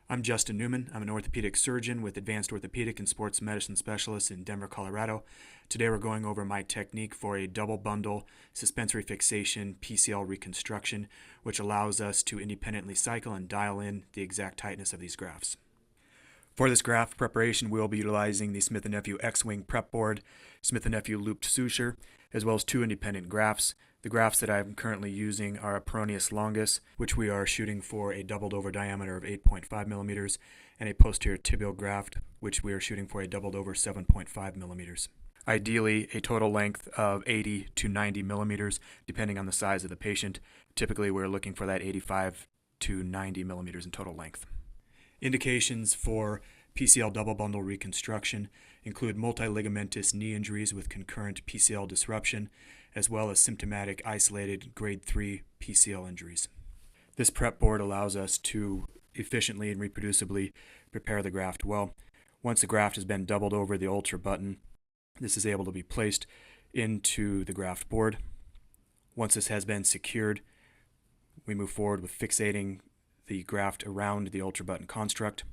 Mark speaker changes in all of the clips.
Speaker 1: I'm Justin Newman. I'm an orthopedic surgeon with Advanced Orthopedic and Sports Medicine Specialist in Denver, Colorado. Today we're going over my technique for a double bundle suspensory fixation PCL reconstruction, which allows us to independently cycle and dial in the exact tightness of these grafts. For this graft preparation, we'll be utilizing the Smith+Nephew X-Wing prep board, Smith+Nephew looped suture, as well as two independent grafts. The grafts that I'm currently using are a peronues longus, which we are shooting for a doubled over diameter of 8.5 millimeters, and a posterior tibial graft, which we are shooting for a doubled over 7.5 millimeters. Ideally, a total length of 80 to 90 millimeters, depending on the size of the patient. Typically, we're looking for that 85 to 90 millimeters in total length. Indications for PCL double bundle reconstruction include multiligamentous knee injuries with concurrent PCL disruption, as well as symptomatic isolated grade 3 PCL injuries. This prep board allows us to efficiently and reproducibly prepare the graft well. Once the graft has been doubled over the ulcer button, this is able to be placed into the graft board. Once this has been secured, we move forward with fixating the graft around the ulcer button construct.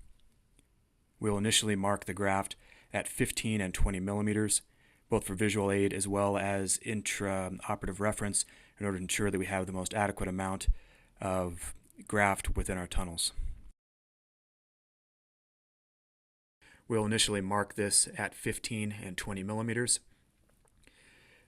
Speaker 1: We'll initially mark the graft at 15 and 20 millimeters, both for visual aid as well as intra-operative reference, in order to ensure that we have the most adequate amount of graft within our tunnels. We'll initially mark this at 15 and 20 millimeters.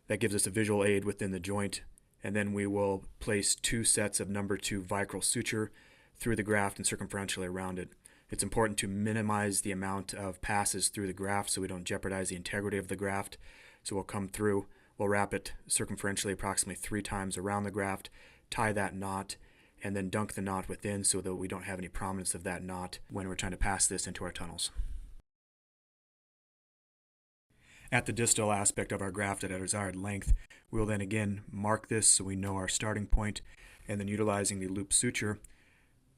Speaker 1: That gives us a visual aid within the joint, and then we will place two sets of number 2 vicryl suture through the graft and circumferentially around it. It's important to minimize the amount of passes through the graft so we don't jeopardize the integrity of the graft. So we'll come through, we'll wrap it circumferentially approximately 3 times around the graft, tie that knot, and then dunk the knot within so that we don't have any prominence of that knot when we're trying to pass this into our tunnels. At the distal aspect of our graft at a desired length, we'll then again mark this so we know our starting point, and then utilizing the loop suture,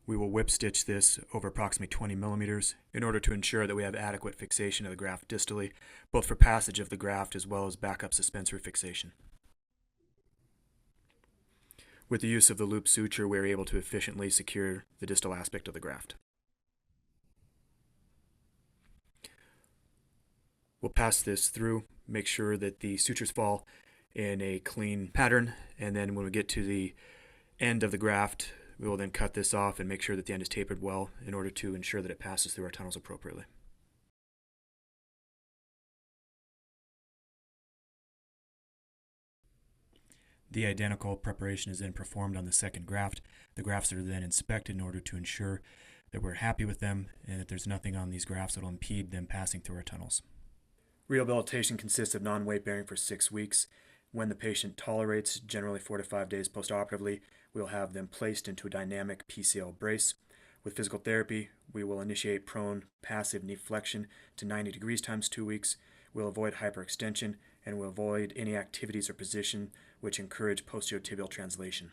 Speaker 1: we will whip stitch this over approximately 20 millimeters in order to ensure that we have adequate fixation of the graft distally, both for passage of the graft as well as backup suspensory fixation. With the use of the loop suture, we're able to efficiently secure the distal aspect of the graft. We'll pass this through, make sure that the sutures fall in a clean pattern, and then when we get to the end of the graft, we will then cut this off and make sure that the end is tapered well in order to ensure that it passes through our tunnels appropriately. The identical preparation is then performed on the second graft. The grafts are then inspected in order to ensure that we're happy with them and that there's nothing on these grafts that will impede them passing through our tunnels. Rehabilitation consists of non-weight bearing for 6 weeks. When the patient tolerates, generally 4 to 5 days postoperatively, we'll have them placed into a dynamic PCL brace. With physical therapy, we will initiate prone passive knee flexion to 90 degrees times 2 weeks. We'll avoid hyperextension, and we'll avoid any activities or position which encourage posterior tibial translation.